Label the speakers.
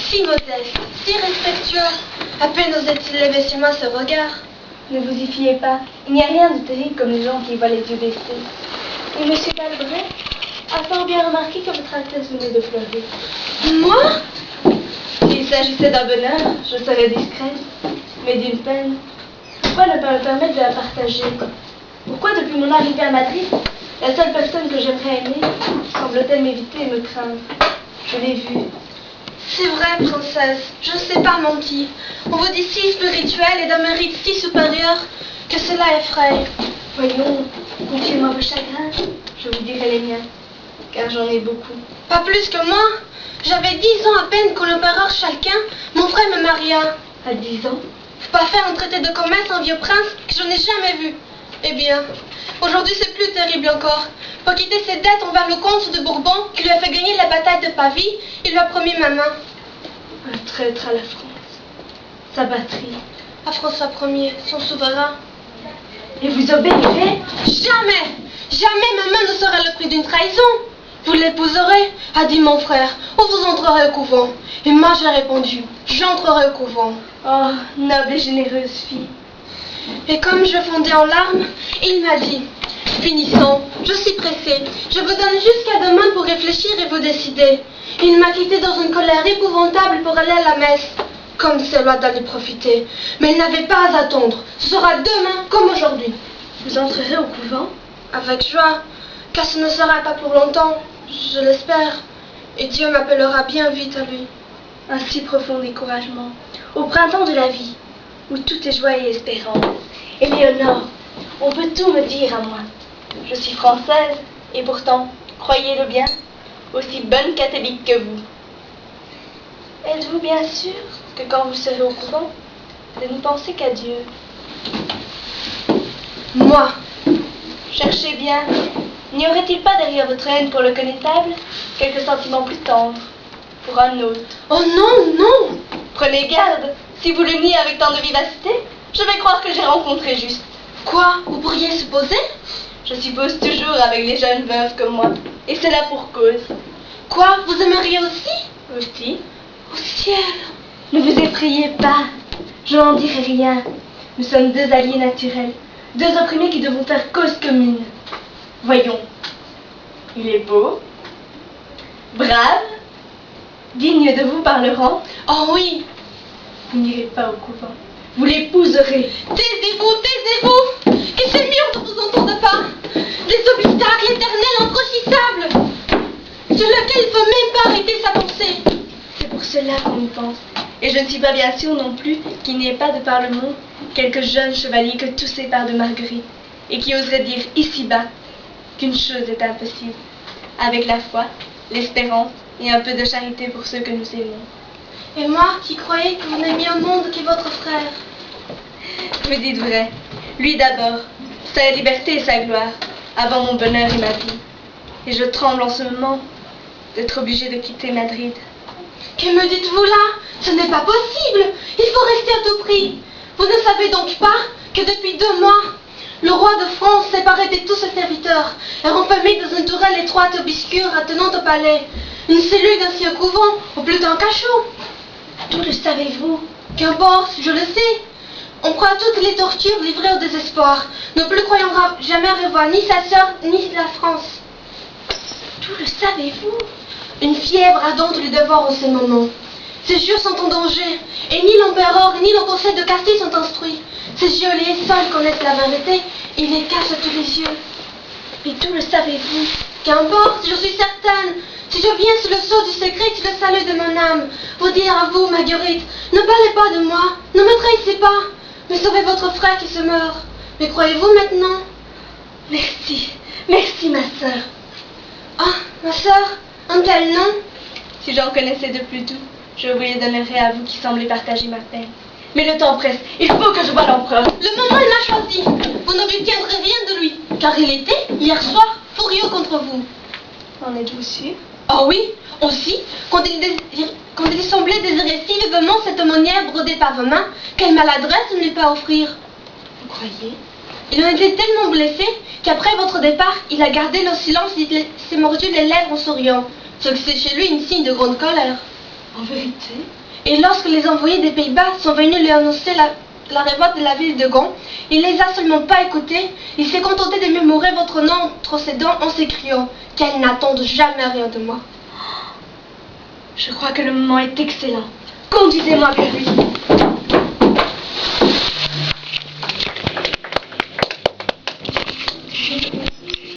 Speaker 1: si modeste, si respectueux. À peine osait-il lever sur moi ce regard.
Speaker 2: Ne vous y fiez pas. Il n'y a rien de terrible comme les gens qui voient les yeux baissés. Et M. Galbraith a fort bien remarqué que votre Altesse venait de pleurer.
Speaker 1: Moi?
Speaker 2: S'il s'agissait d'un bonheur, je serais discrète, mais d'une peine. Pourquoi ne pas me permettre de la partager? Pourquoi, depuis mon arrivée à Madrid, la seule personne que j'aimerais aimer semble-t-elle m'éviter et me craindre? Je l'ai vue.
Speaker 1: C'est vrai, princesse, je ne sais pas menti. On vous dit si spirituel et d'un mérite si supérieur que cela effraie.
Speaker 2: Voyons, confiez-moi vos chagrins, je vous dirai les miens, car j'en ai beaucoup.
Speaker 1: Pas plus que moi. J'avais 10 ans à peine quand l'empereur Chalquin m'offrait me maria.
Speaker 2: À 10 ans?
Speaker 1: Pas faire un traité de commerce un vieux prince que je n'ai jamais vu. Eh bien, aujourd'hui c'est plus terrible encore. Pour quitter ses dettes envers le comte de Bourbon, qui lui a fait gagner la bataille de Pavie, il lui a promis ma main.
Speaker 2: Un traître à la France, sa patrie.
Speaker 1: À François Ier, son souverain.
Speaker 2: Et vous obéirez?
Speaker 1: Jamais, jamais ma main ne sera le prix d'une trahison. Vous l'épouserez, a dit mon frère, ou vous entrerez au couvent. Et moi j'ai répondu, j'entrerai au couvent.
Speaker 2: Oh, noble et généreuse fille.
Speaker 1: Et comme je fondais en larmes, il m'a dit, finissons, je suis pressée, je vous donne jusqu'à demain pour réfléchir et vous décider. Il m'a quitté dans une colère épouvantable pour aller à la messe, comme c'est loi d'aller profiter. Mais il n'avait pas à attendre, ce sera demain comme aujourd'hui.
Speaker 2: Vous entrerez au couvent?
Speaker 1: Avec joie, car ce ne sera pas pour longtemps, je l'espère, et Dieu m'appellera bien vite à lui.
Speaker 2: Un si profond découragement, au printemps de la vie, où tout est joie et espérance. Éléonore, on peut tout me dire à moi. Je suis française, et pourtant, croyez-le bien, aussi bonne catholique que vous. Êtes-vous bien sûr que quand vous serez au couvent, de ne penser qu'à Dieu?
Speaker 1: Moi,
Speaker 2: cherchez bien. N'y aurait-il pas derrière votre haine pour le connétable quelque sentiment plus tendre pour un autre?
Speaker 1: Oh non, non!
Speaker 2: Prenez garde, si vous le niez avec tant de vivacité, je vais croire que j'ai rencontré juste.
Speaker 1: Quoi? Vous pourriez supposer?
Speaker 2: Je suppose toujours avec les jeunes veuves comme moi, et cela pour cause.
Speaker 1: Quoi? Vous aimeriez aussi?
Speaker 2: Aussi?
Speaker 1: Au ciel!
Speaker 2: Ne vous effrayez pas, je n'en dirai rien. Nous sommes deux alliés naturels, deux opprimés qui devons faire cause commune. Voyons, il est beau, brave, digne de vous par le rang.
Speaker 1: Oh oui!
Speaker 2: Vous n'irez pas au couvent, vous l'épouserez.
Speaker 1: Taisez-vous, taisez-vous! Et c'est mieux que vous entende pas! Des obstacles éternels infranchissables, sur lesquels il ne faut même pas arrêter sa pensée.
Speaker 2: C'est pour cela qu'on y pense. Et je ne suis pas bien sûre non plus qu'il n'y ait pas de par le monde quelques jeunes chevaliers que tout sépare de Marguerite, et qui oseraient dire ici-bas qu'une chose est impossible, avec la foi, l'espérance et un peu de charité pour ceux que nous aimons.
Speaker 1: Et moi qui croyais que vous n'aimiez au monde que votre frère.
Speaker 2: Vous dites vrai. Lui d'abord, sa liberté et sa gloire, avant mon bonheur et ma vie. Et je tremble en ce moment d'être obligée de quitter Madrid.
Speaker 1: Que me dites-vous là? Ce n'est pas possible! Il faut rester à tout prix. Vous ne savez donc pas que depuis 2 mois, le roi de France, séparé de tous ses serviteurs, est renfermé dans une tourelle étroite et obscure attenante au palais, une cellule d'ancien couvent, ou plutôt un cachot.
Speaker 2: D'où le savez-vous?
Speaker 1: Qu'importe, je le sais. On croit à toutes les tortures livrées au désespoir, ne plus croyant jamais revoir ni sa sœur, ni la France.
Speaker 2: D'où le savez-vous?
Speaker 1: Une fièvre ardente le dévore en ce moment. Ses yeux sont en danger, et ni l'empereur ni le conseil de Castille sont instruits. Ces geôliers seuls connaissent la vérité, et ils les cachent à tous les yeux.
Speaker 2: Mais d'où le savez-vous?
Speaker 1: Qu'importe, je suis certaine. Si je viens sous le sceau du secret, c'est le salut de mon âme. Vous dire à vous, Marguerite, ne parlez pas de moi, ne me trahissez pas, mais sauvez votre frère qui se meurt. Mais croyez-vous maintenant?
Speaker 2: Merci, merci ma sœur.
Speaker 1: Ah, ma sœur, un tel nom?
Speaker 2: Si j'en connaissais de plus doux, je vous les donnerais à vous qui semblez partager ma peine. Mais le temps presse, il faut que je voie l'empereur.
Speaker 1: Le moment il m'a choisi. Vous n'obtiendrez rien de lui, car il était, hier soir, furieux contre vous.
Speaker 2: En êtes-vous sûr?
Speaker 1: Oh oui, aussi, quand il semblait désirer si vivement cette aumônière brodée par vos mains, quelle maladresse de ne lui pas offrir.
Speaker 2: Vous croyez?
Speaker 1: Il en était tellement blessé qu'après votre départ, il a gardé le silence et s'est mordu les lèvres en souriant, ce qui c'est chez lui une signe de grande colère.
Speaker 2: En vérité?
Speaker 1: Et lorsque les envoyés des Pays-Bas sont venus lui annoncer la révolte de la ville de Gand, il les a seulement pas écoutés, il s'est contenté de murmurer votre nom entre ses dents en s'écriant qu'elle n'attende jamais rien de moi.
Speaker 2: Je crois que le moment est excellent. Conduisez-moi vers lui.